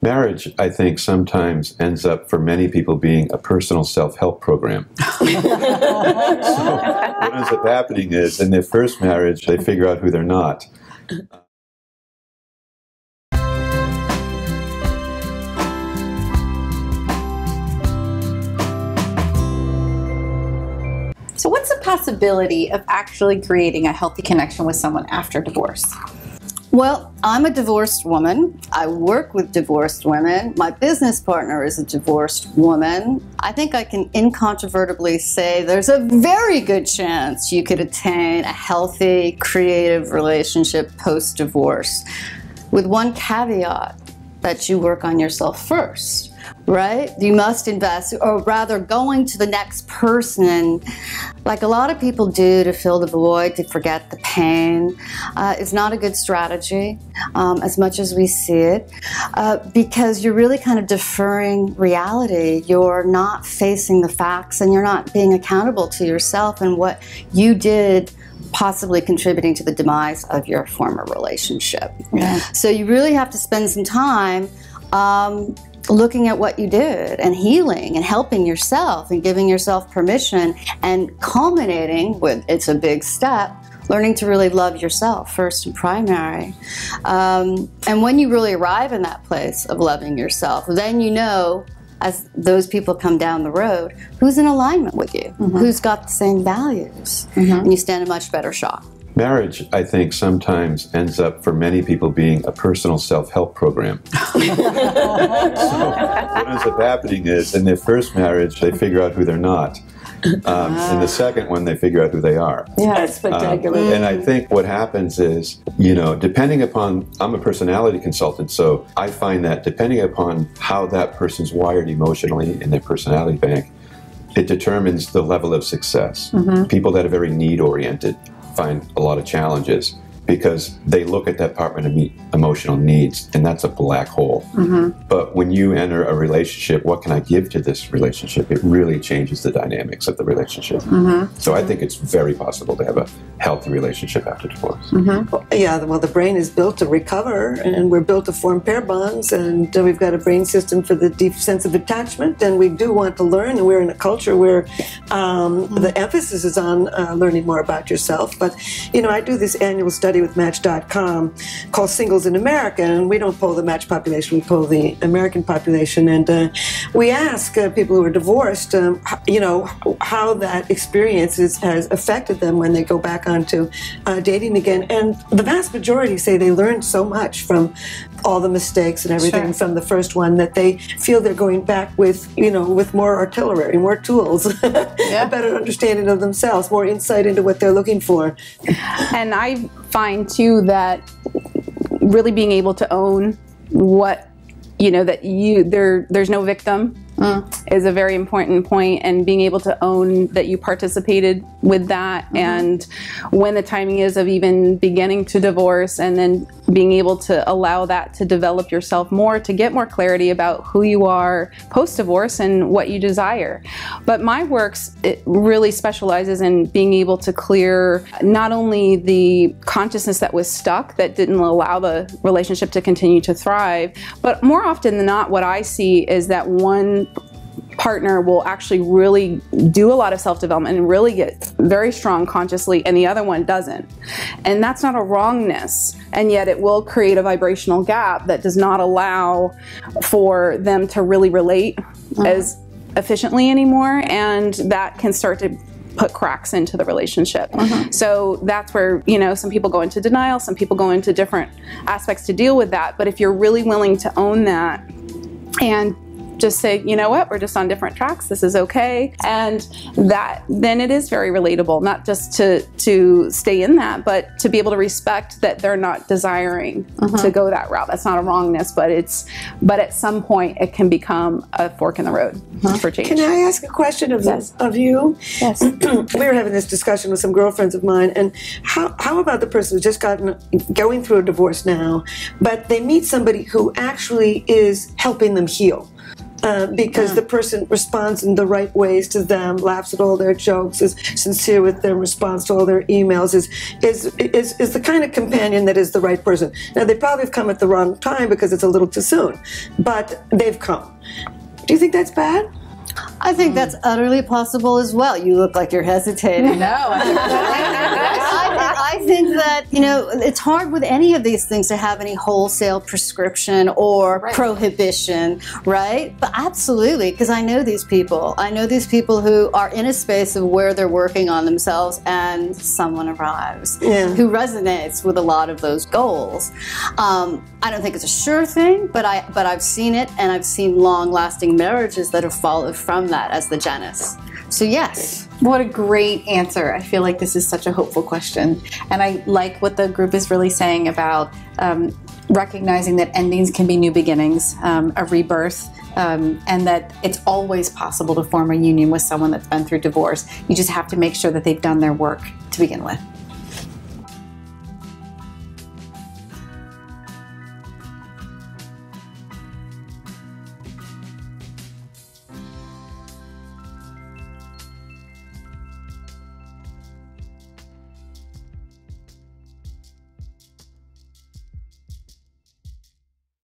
Marriage, I think, sometimes ends up for many people being a personal self-help program. So what ends up happening is in their first marriage, they figure out who they're not. So what's the possibility of actually creating a healthy connection with someone after divorce? Well, I'm a divorced woman. I work with divorced women. My business partner is a divorced woman. I think I can incontrovertibly say there's a very good chance you could attain a healthy, creative relationship post-divorce, with one caveat, that you work on yourself first, right? You must invest, or rather going to the next person, like a lot of people do to fill the void, to forget the pain, is not a good strategy, as much as we see it, because you're really kind of deferring reality. You're not facing the facts, and you're not being accountable to yourself and what you did, possibly contributing to the demise of your former relationship. Yeah. So you really have to spend some time looking at what you did and healing and helping yourself and giving yourself permission and culminating with, it's a big step, learning to really love yourself first and primary. And when you really arrive in that place of loving yourself, then you know, as those people come down the road, who's in alignment with you, who's got the same values, and you stand a much better shot. Marriage, I think, sometimes ends up for many people being a personal self-help program. So what ends up happening is in their first marriage, they figure out who they're not. In the second one, they figure out who they are. Yeah, that's spectacular. And I think what happens is, you know, depending upon, I'm a personality consultant, so I find that depending upon how that person's wired emotionally in their personality bank, it determines the level of success. People that are very need-oriented find a lot of challenges because they look at that partner to meet emotional needs, and that's a black hole. But when you enter a relationship, what can I give to this relationship? It really changes the dynamics of the relationship. So I think it's very possible to have a healthy relationship after divorce. Yeah, well, the brain is built to recover, and we're built to form pair bonds, and we've got a brain system for the deep sense of attachment, and we do want to learn, and we're in a culture where the emphasis is on learning more about yourself. But, you know, I do this annual study with Match.com called Singles in America, and we don't poll the Match population, we poll the American population, and we ask people who are divorced, you know, how that experience has affected them when they go back onto dating again, and the vast majority say they learned so much from all the mistakes and everything from the first one that they feel they're going back with, you know, with more artillery, more tools, a better understanding of themselves, more insight into what they're looking for. And I find too that really being able to own what, you know, that there's no victim is a very important point, and being able to own that you participated with that, and when the timing is of even beginning to divorce, and then being able to allow that to develop yourself more, to get more clarity about who you are post-divorce and what you desire. But my works, it really specializes in being able to clear not only the consciousness that was stuck, that didn't allow the relationship to continue to thrive, but more often than not, what I see is that one partner will actually really do a lot of self-development and really get very strong consciously, and the other one doesn't. And that's not a wrongness, and yet it will create a vibrational gap that does not allow for them to really relate as efficiently anymore, and that can start to put cracks into the relationship. So that's where, you know, some people go into denial, some people go into different aspects to deal with that. But if you're really willing to own that and just say, you know what, we're just on different tracks, this is okay, and that, then it is very relatable, not just to stay in that, but to be able to respect that they're not desiring to go that route. That's not a wrongness, but at some point it can become a fork in the road for change. Can I ask a question of you? Yes. We were having this discussion with some girlfriends of mine, and how about the person who's just going through a divorce now, but they meet somebody who actually is helping them heal? because the person responds in the right ways to them, laughs at all their jokes, is sincere with their response to all their emails, is the kind of companion that is the right person. Now, they probably have come at the wrong time because it's a little too soon, but they've come. Do you think that's bad? I think that's utterly possible as well. You look like you're hesitating. No. I think that, you know, it's hard with any of these things to have any wholesale prescription or prohibition, right? But absolutely, because I know these people. I know these people who are in a space of where they're working on themselves and someone arrives who resonates with a lot of those goals. I don't think it's a sure thing, but I've seen it, and I've seen long-lasting marriages that have followed from that as the genesis. So yes. What a great answer. I feel like this is such a hopeful question. And I like what the group is really saying about recognizing that endings can be new beginnings, a rebirth, and that it's always possible to form a union with someone that's been through divorce. You just have to make sure that they've done their work to begin with.